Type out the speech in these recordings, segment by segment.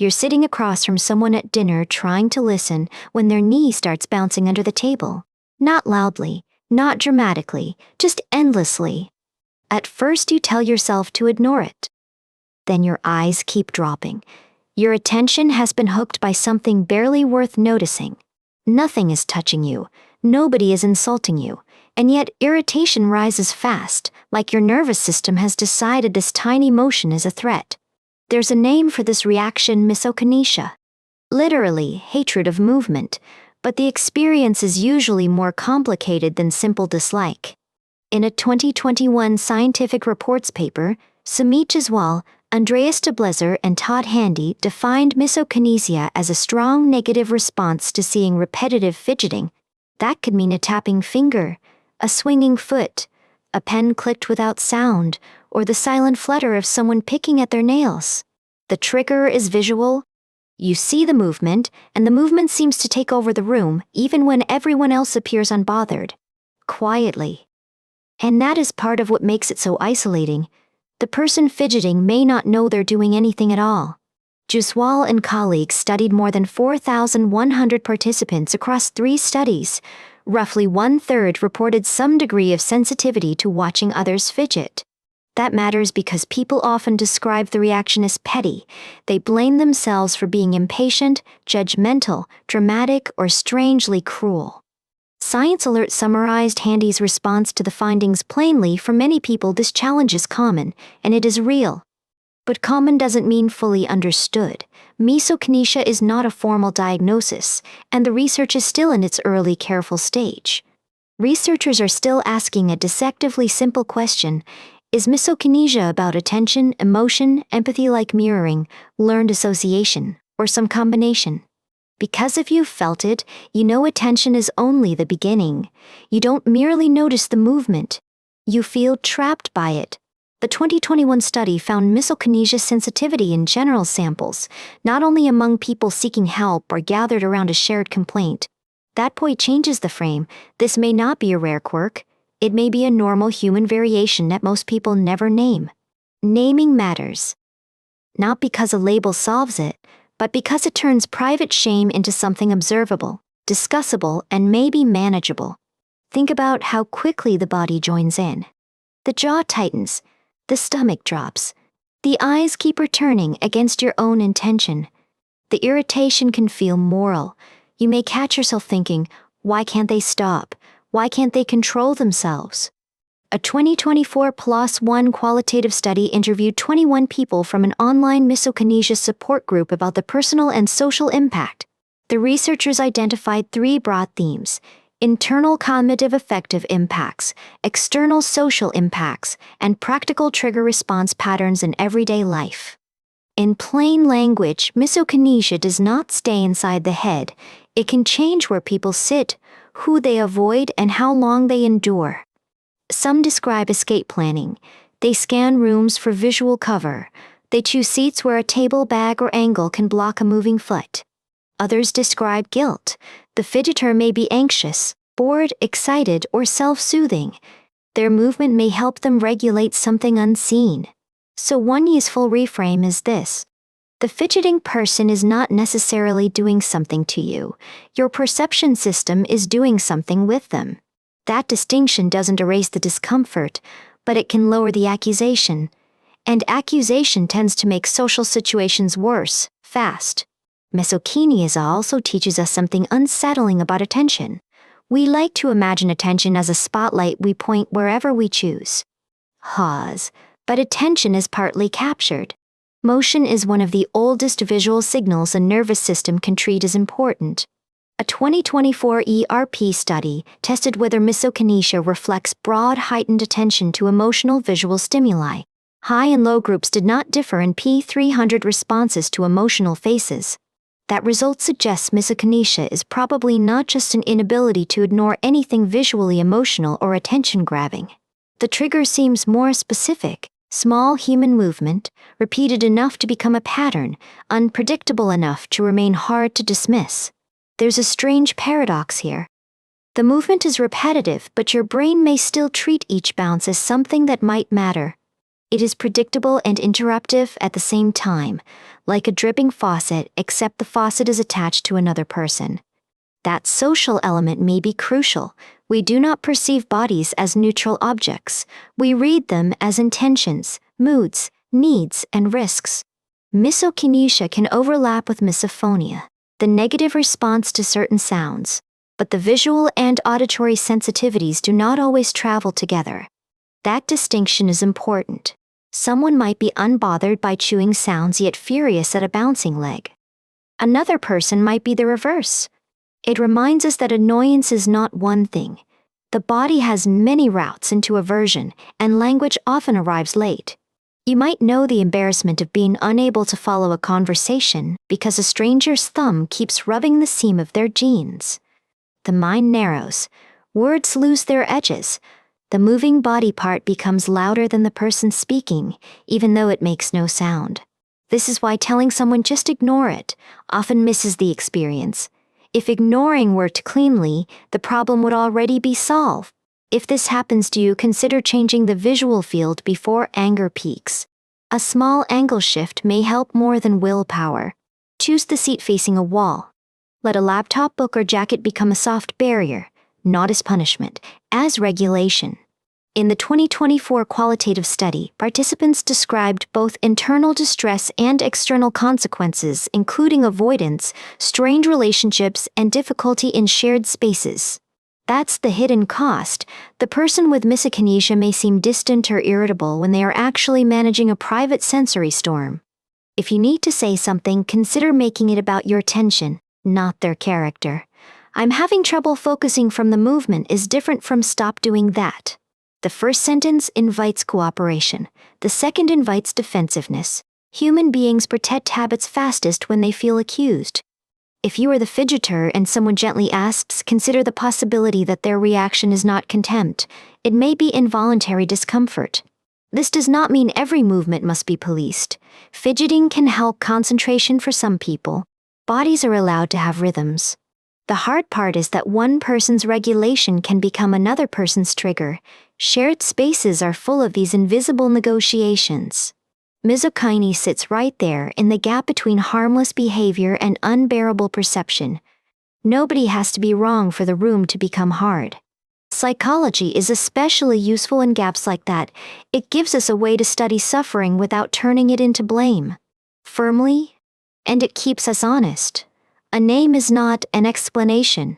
You're sitting across from someone at dinner trying to listen when their knee starts bouncing under the table. Not loudly, not dramatically, just endlessly. At first you tell yourself to ignore it. Then your eyes keep dropping. Your attention has been hooked by something barely worth noticing. Nothing is touching you, nobody is insulting you, and yet irritation rises fast, like your nervous system has decided this tiny motion is a threat. There's a name for this reaction: misokinesia. Literally, hatred of movement, but the experience is usually more complicated than simple dislike. In a 2021 Scientific Reports paper, Sumit Jaswal, Andreas de Blezer, and Todd Handy defined misokinesia as a strong negative response to seeing repetitive fidgeting. That could mean a tapping finger, a swinging foot, a pen clicked without sound, or the silent flutter of someone picking at their nails. The trigger is visual. You see the movement, and the movement seems to take over the room, even when everyone else appears unbothered. Quietly. And that is part of what makes it so isolating. The person fidgeting may not know they're doing anything at all. Jaswal and colleagues studied more than 4,100 participants across 3 studies. Roughly 1/3 reported some degree of sensitivity to watching others fidget. That matters because people often describe the reaction as petty. They blame themselves for being impatient, judgmental, dramatic, or strangely cruel. Science Alert summarized Handy's response to the findings plainly. For many people, this challenge is common, and it is real. But common doesn't mean fully understood. Misokinesia is not a formal diagnosis, and the research is still in its early, careful stage. Researchers are still asking a deceptively simple question: is misokinesia about attention, emotion, empathy like mirroring, learned association, or some combination? Because if you've felt it, you know attention is only the beginning. You don't merely notice the movement. You feel trapped by it. The 2021 study found misokinesia sensitivity in general samples, not only among people seeking help or gathered around a shared complaint. That point changes the frame. This may not be a rare quirk. It may be a normal human variation that most people never name. Naming matters. Not because a label solves it, but because it turns private shame into something observable, discussable, and maybe manageable. Think about how quickly the body joins in. The jaw tightens, the stomach drops, the eyes keep returning against your own intention. The irritation can feel moral. You may catch yourself thinking, why can't they stop? Why can't they control themselves? A 2024 PLOS ONE qualitative study interviewed 21 people from an online misokinesia support group about the personal and social impact. The researchers identified 3 broad themes: internal cognitive affective impacts, external social impacts, and practical trigger response patterns in everyday life. In plain language, misokinesia does not stay inside the head. It can change where people sit, who they avoid, and how long they endure. Some describe escape planning. They scan rooms for visual cover. They choose seats where a table, bag, or angle can block a moving foot. Others describe guilt. The fidgeter may be anxious, bored, excited, or self-soothing. Their movement may help them regulate something unseen. So one useful reframe is this: the fidgeting person is not necessarily doing something to you. Your perception system is doing something with them. That distinction doesn't erase the discomfort, but it can lower the accusation. And accusation tends to make social situations worse, fast. Misokinesia also teaches us something unsettling about attention. We like to imagine attention as a spotlight we point wherever we choose. Pause. But attention is partly captured. Motion is one of the oldest visual signals a nervous system can treat as important. A 2024 ERP study tested whether misokinesia reflects broad heightened attention to emotional visual stimuli. High and low groups did not differ in P300 responses to emotional faces. That result suggests misokinesia is probably not just an inability to ignore anything visually emotional or attention-grabbing. The trigger seems more specific: small human movement, repeated enough to become a pattern, unpredictable enough to remain hard to dismiss. There's a strange paradox here. The movement is repetitive, but your brain may still treat each bounce as something that might matter. It is predictable and interruptive at the same time, like a dripping faucet, except the faucet is attached to another person. That social element may be crucial. We do not perceive bodies as neutral objects. We read them as intentions, moods, needs, and risks. Misokinesia can overlap with misophonia, the negative response to certain sounds, but the visual and auditory sensitivities do not always travel together. That distinction is important. Someone might be unbothered by chewing sounds yet furious at a bouncing leg. Another person might be the reverse. It reminds us that annoyance is not one thing. The body has many routes into aversion, and language often arrives late. You might know the embarrassment of being unable to follow a conversation because a stranger's thumb keeps rubbing the seam of their jeans. The mind narrows. Words lose their edges. The moving body part becomes louder than the person speaking, even though it makes no sound. This is why telling someone just ignore it often misses the experience. If ignoring worked cleanly, the problem would already be solved. If this happens to you, consider changing the visual field before anger peaks. A small angle shift may help more than willpower. Choose the seat facing a wall. Let a laptop, book, or jacket become a soft barrier, not as punishment, as regulation. In the 2024 qualitative study, participants described both internal distress and external consequences, including avoidance, strained relationships, and difficulty in shared spaces. That's the hidden cost. The person with misokinesia may seem distant or irritable when they are actually managing a private sensory storm. If you need to say something, consider making it about your tension, not their character. "I'm having trouble focusing from the movement" is different from "stop doing that." The first sentence invites cooperation. The second invites defensiveness. Human beings protect habits fastest when they feel accused. If you are the fidgeter and someone gently asks, consider the possibility that their reaction is not contempt. It may be involuntary discomfort. This does not mean every movement must be policed. Fidgeting can help concentration for some people. Bodies are allowed to have rhythms. The hard part is that one person's regulation can become another person's trigger. Shared spaces are full of these invisible negotiations. Misokinesia sits right there in the gap between harmless behavior and unbearable perception. Nobody has to be wrong for the room to become hard. Psychology is especially useful in gaps like that. It gives us a way to study suffering without turning it into blame. Firmly, and it keeps us honest. A name is not an explanation.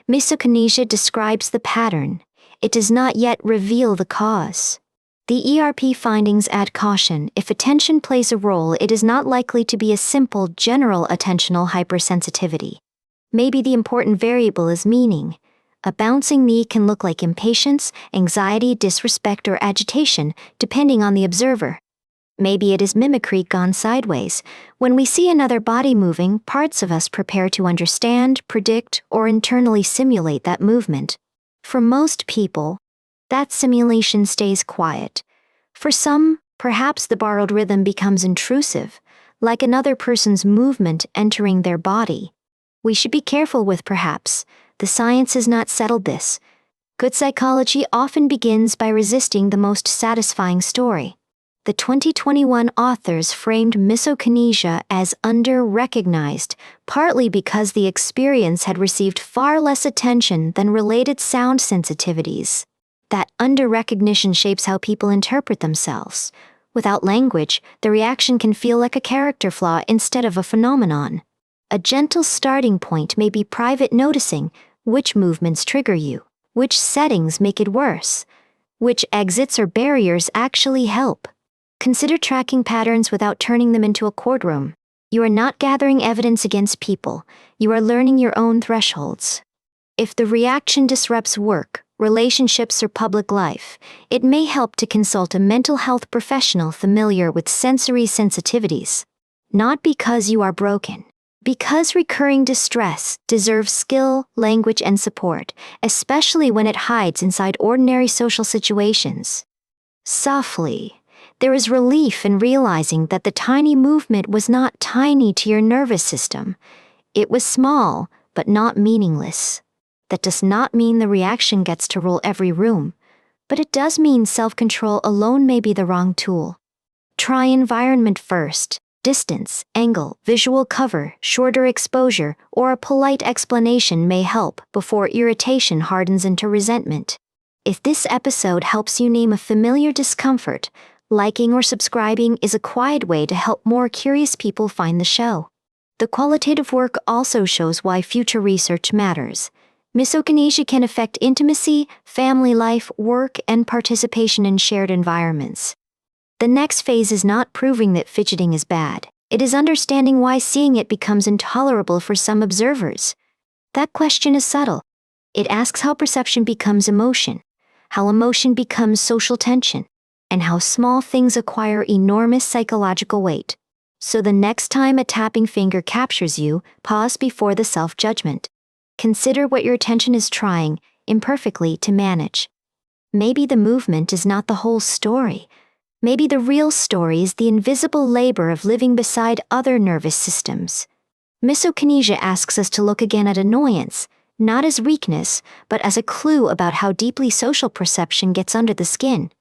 Misokinesia describes the pattern. It does not yet reveal the cause. The ERP findings add caution. If attention plays a role, it is not likely to be a simple, general attentional hypersensitivity. Maybe the important variable is meaning. A bouncing knee can look like impatience, anxiety, disrespect, or agitation, depending on the observer. Maybe it is mimicry gone sideways. When we see another body moving, parts of us prepare to understand, predict, or internally simulate that movement. For most people, that simulation stays quiet. For some, perhaps the borrowed rhythm becomes intrusive, like another person's movement entering their body. We should be careful with perhaps. The science has not settled this. Good psychology often begins by resisting the most satisfying story. The 2021 authors framed misokinesia as under-recognized, partly because the experience had received far less attention than related sound sensitivities. That under-recognition shapes how people interpret themselves. Without language, the reaction can feel like a character flaw instead of a phenomenon. A gentle starting point may be private noticing which movements trigger you, which settings make it worse, which exits or barriers actually help. Consider tracking patterns without turning them into a courtroom. You are not gathering evidence against people. You are learning your own thresholds. If the reaction disrupts work, relationships, or public life, it may help to consult a mental health professional familiar with sensory sensitivities. Not because you are broken, because recurring distress deserves skill, language, and support, especially when it hides inside ordinary social situations. Softly, there is relief in realizing that the tiny movement was not tiny to your nervous system. It was small, but not meaningless. That does not mean the reaction gets to rule every room, but it does mean self-control alone may be the wrong tool. Try environment first. Distance, angle, visual cover, shorter exposure, or a polite explanation may help before irritation hardens into resentment. If this episode helps you name a familiar discomfort, liking or subscribing is a quiet way to help more curious people find the show. The qualitative work also shows why future research matters. Misokinesia can affect intimacy, family life, work, and participation in shared environments. The next phase is not proving that fidgeting is bad. It is understanding why seeing it becomes intolerable for some observers. That question is subtle. It asks how perception becomes emotion, how emotion becomes social tension, and how small things acquire enormous psychological weight. So the next time a tapping finger captures you, pause before the self-judgment. Consider what your attention is trying, imperfectly, to manage. Maybe the movement is not the whole story. Maybe the real story is the invisible labor of living beside other nervous systems. Misokinesia asks us to look again at annoyance, not as weakness, but as a clue about how deeply social perception gets under the skin.